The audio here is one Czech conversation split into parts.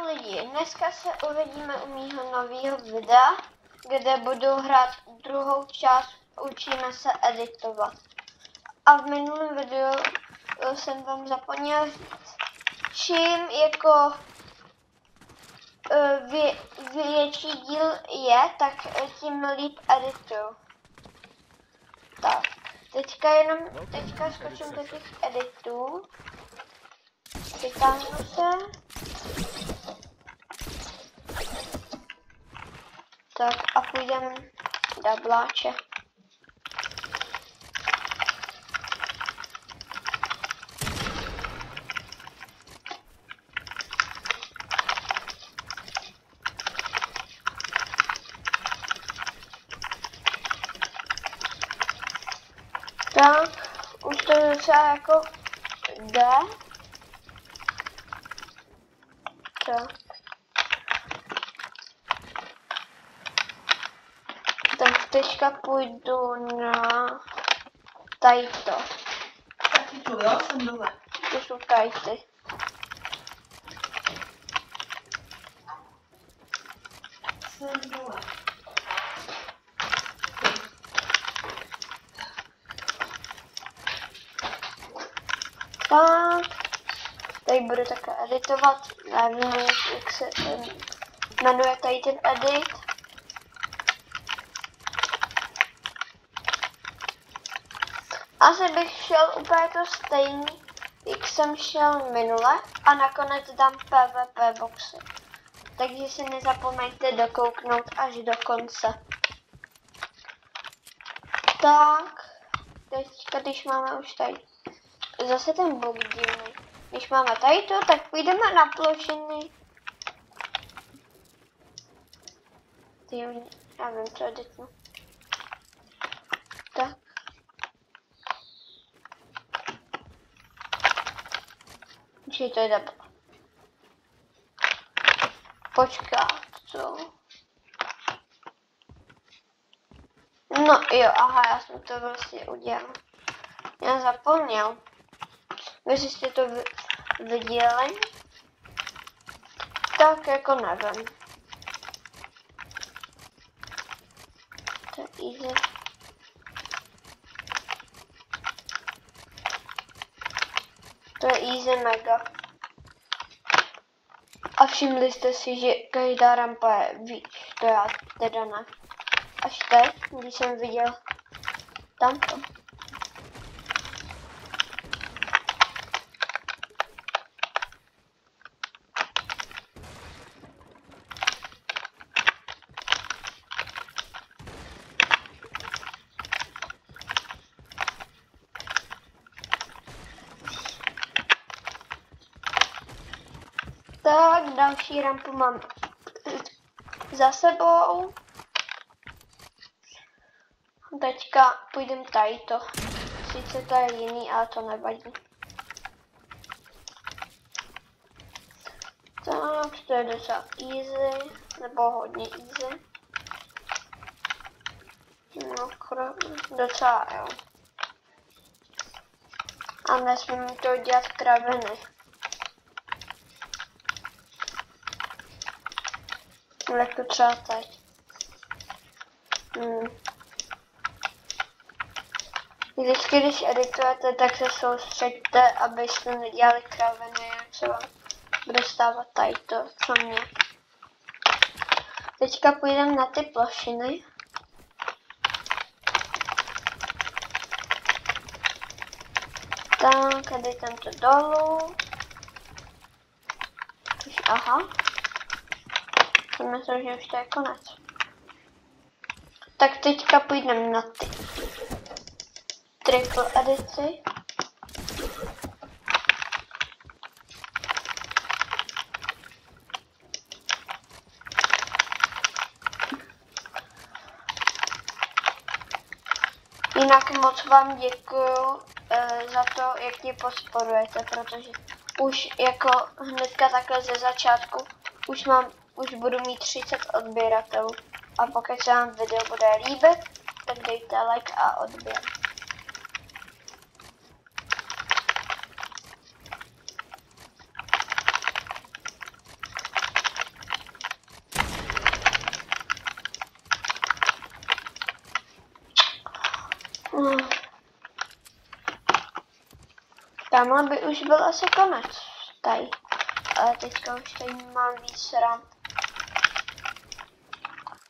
Čau lidi, dneska se uvidíme u mýho nového videa, kde budu hrát druhou část Učíme se editovat. A v minulém videu jsem vám zapomněl říct, čím jako větší díl je, tak tím líp edituju. Tak, teďka skočím do těch editů. Vytáhnu se. Tak a půjdeme do bláče. Tak, už to docela jako jde. Tak teďka půjdu na tadyto. Taky tu, jo? Jsem dole. To jsou tajty. Jsem dole. Tak. Tady budu také editovat. Nevím, jak se jmenuje tady ten edit. Asi bych šel úplně to stejný, jak jsem šel minule, a nakonec dám PvP boxy. Takže si nezapomeňte dokouknout až do konce. Tak, teďka, když máme už tady zase ten blok divný. Když máme tady to, tak půjdeme na plošiny. Já vím, co editnu. Tak. Či to je dobře. Počkat, co? No jo, aha, já jsem to vlastně udělal. Já zapomněl. Jestli jste to viděli, tak jako nevím. To je easy. To je easy mega. A všimli jste si, že každá rampa je víc. To já teda ne. Až teď, když jsem viděl tamto. Tak, další rampu mám za sebou. Teďka půjdem tadyto. Sice to je jiný, ale to nevadí. Tak, to je docela easy, nebo hodně easy. No, docela jo. A nesmím to dělat kraviny. Jak to třeba teď. Vždycky, když editujete, tak se soustřeďte, abyste nedělali kraviny, jak se vám bude stávat tady to, co mě. Teďka půjdeme na ty plošiny. Tak, editujeme to dolů. Aha. Jsem myslel, že už to je konec. Tak teďka půjdeme na ty triple edici. Jinak moc vám děkuju za to, jak mě podporujete, protože už jako hnedka takhle ze začátku už budu mít 30 odběratelů. A pokud se vám video bude líbit, tak dejte like a odběr. Tamhle by už byl asi konec tady. Ale teďka už tady mám víc ran.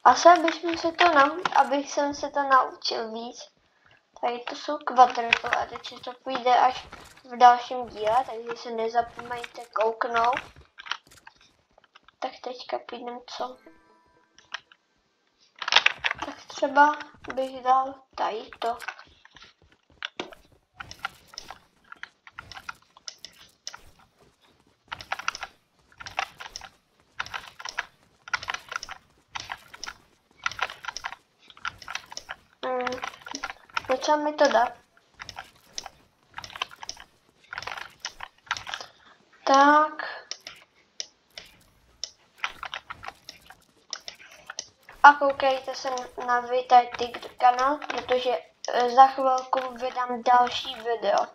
Asi abych jsem se to naučil víc. Tady to jsou kvadráty a teď se to půjde až v dalším díle, takže se nezapomeňte kouknout. Tak teďka půjdem co? Tak třeba bych dal tady to. Co mi to dá? Tak. A koukejte se na Vitajtik kanál, protože za chvilku vydám další video,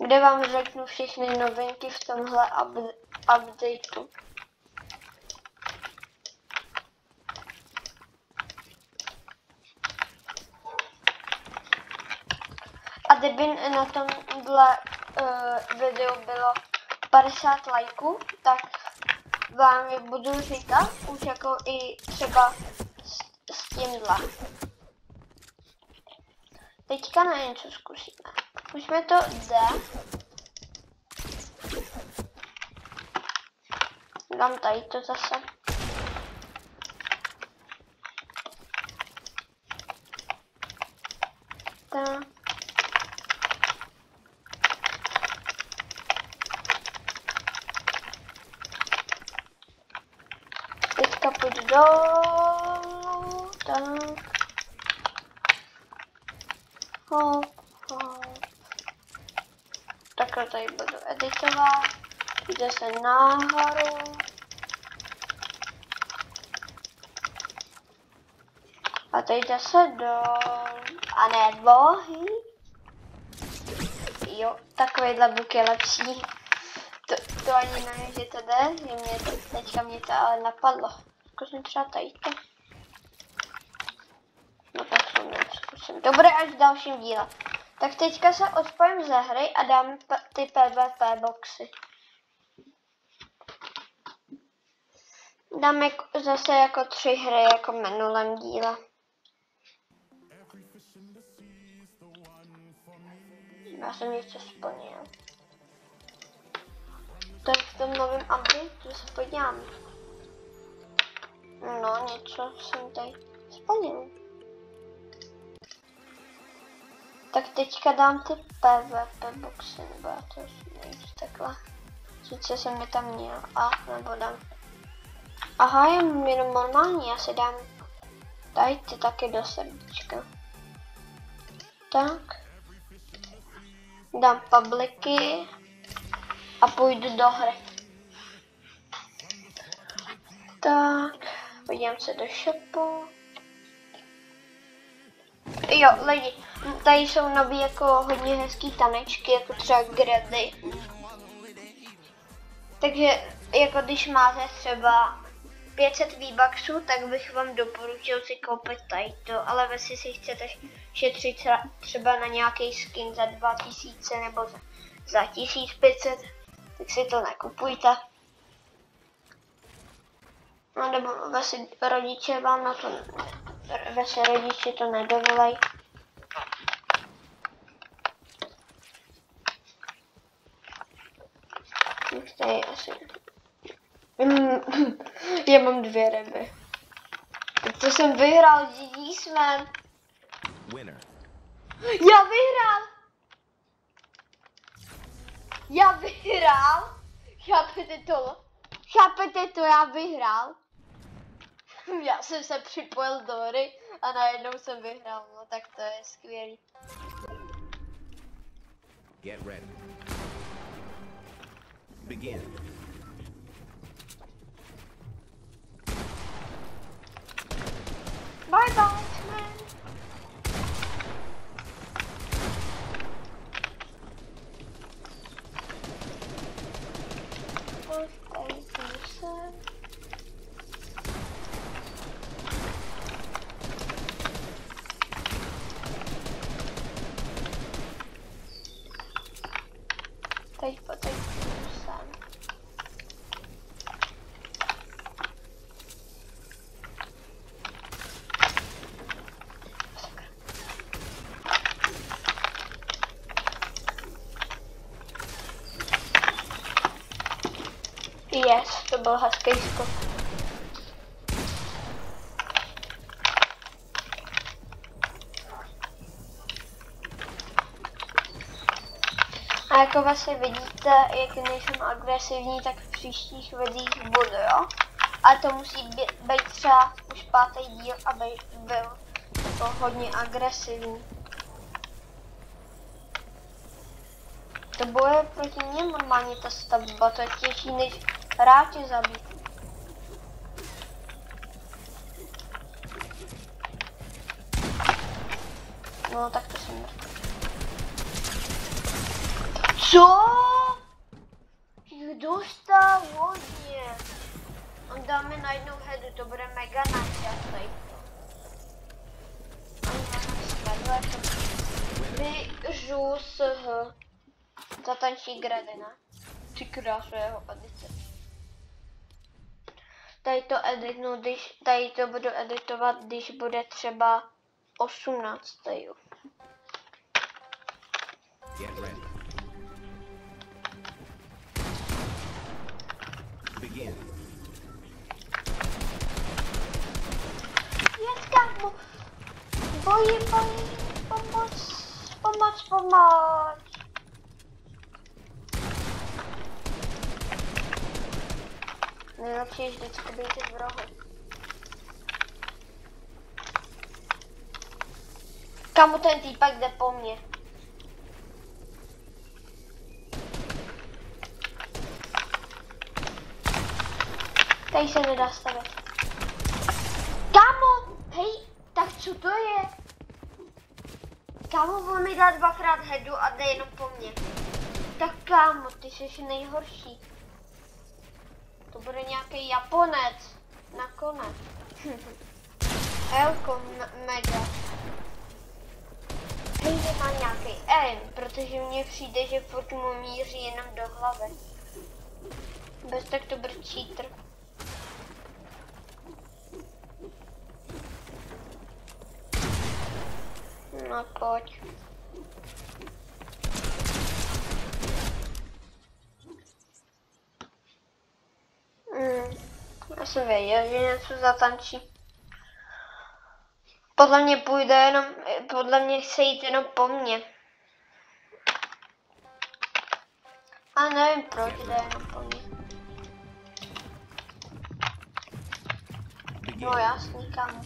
kde vám řeknu všechny novinky v tomhle updateu. A kdyby na tomhle videu bylo 50 lajků, tak vám je budu říkat už jako i třeba s tímhle. Teďka na něco zkusíme. Už mi to jde. Dám tady to zase. Tak. Teďka půjdu dolů, tak. Hop, hop. Takhle tady budu editovat. Jde se nahoru. A teď jde se dolů. A ne bohy. Jo, takovýhle buk je lepší. To ani nevím, že to jde, že teďka mě to ale napadlo. Zkusím třeba tady to. No tak to nezkusím. To bude až v dalším díle. Tak teďka se odpojím ze hry a dám ty PvP boxy. Dám zase jako 3 hry jako v minulém díle. Já jsem něco splnil. Tak v tom novém updateu se podívám. No, něco jsem tady splnil. Tak teďka dám ty PvP boxy, nebo já to nejde takhle. Sice jsem je tam měl, nebo dám. Aha, jenom normální, já si dám tady ty taky do srdíčka. Tak. Dám publiky a půjdu do hry. Tak, podívám se do shopu. Jo, lidi, tady jsou nový jako hodně hezký tanečky, jako třeba Grady. Takže jako když máte třeba 500 V-Bucksů, tak bych vám doporučil si koupit tady to, ale jestli si chcete šetřit třeba na nějaký skin za 2000 nebo za 1500, tak si to nekupujte. No nebo vaši rodiče vám na to, vaše rodiče to nedovolej. Tady asi. Já mám 2 ryby. Tak to jsem vyhrál, GG jsme. Já vyhrál! Já vyhrál! Chápete to? Chápete to, já vyhrál? Já jsem se připojil do hry a najednou jsem vyhrál, no tak to je skvělý. Get ready. Begin. Bye bye, man. Yes, to byl hezký skok. A jako vlastně vidíte, jak nejsem agresivní, tak v příštích videích budu, jo? A to musí být třeba už 5. díl, aby byl jako hodně agresivní. To boje proti mně normálně ta stavba, to je těžší než hráče zabít. No tak to jsem mrtvý. Co? Jich dostal hodně. On dá mi na jednou headu, to bude mega načasej. Vyžu s H. Zatančí Gradina. Ty krásu jeho edice. Tady to editnu, tady to budu editovat, když bude třeba 18. Get ready. Begin. Jest kámo. Boji, pomoc. Nejlepší je vždycky být v rohu. Kamu ten týpek jde po mně. Tady se nedá stavět. Kámo, hej, tak co to je? Kámo, on mi dá 2krát headu a jde jenom po mně. Tak kámo, ty jsi nejhorší. To bude nějaký Japonec. Nakonec. Elko mega. Hej, že má nějaký aim, protože mně přijde, že furt mu míří jenom do hlavy. Bez tak to bude cheater. No pojď. Já jsem věděl, že něco zatančí. Podle mě půjde jenom, podle mě chce jít jenom po mně. A nevím proč jde jenom po mně. No jasný, kámo.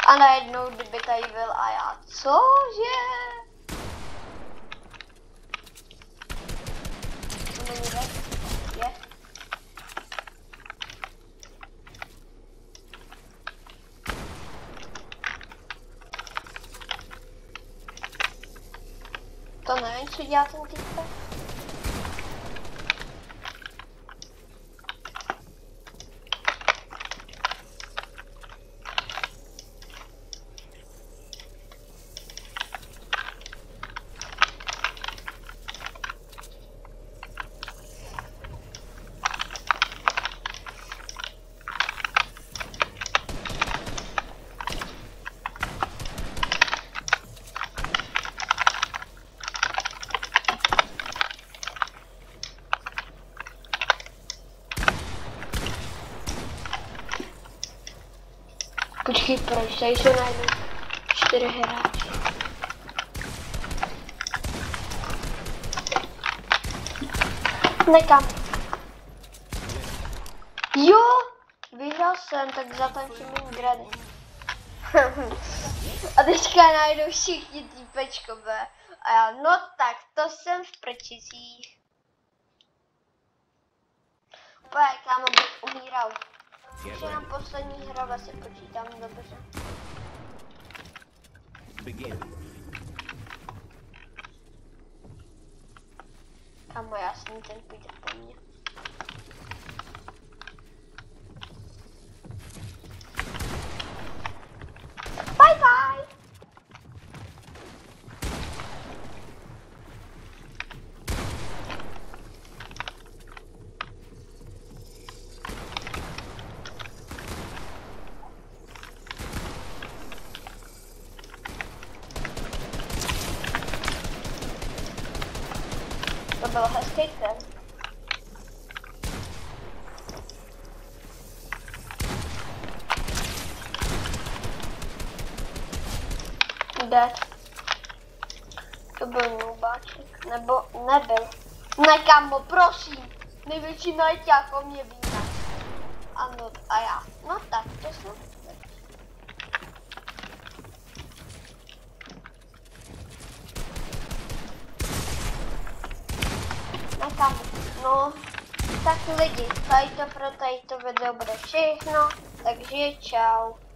A najednou, kdyby tady byl a já, cože? To není věc, je? To nevím, co dělá ten týpek. Počkej, proč? Tady jsou najednou 4 hráči. Nekam. Jo! Vyhrál jsem, tak zatančím mým grady. A teďka najdou všichni týpečkové. A já, no tak, to jsem v prčicích. Pojď, kámo, bych umíral. Už jenom poslední hra se počítám dobře. Begin. Kámo, jasný, ten půjde po mně. Bye bye! byl hezký ten. Dead. To byl noobáček, nebo nebyl. Ne, kamo, prosím. Největší najťák o mě víme. Ano, a já. No tak, to jsem. Ne, kamo. No, tak lidi, tady to pro tady to video bude všechno, takže čau.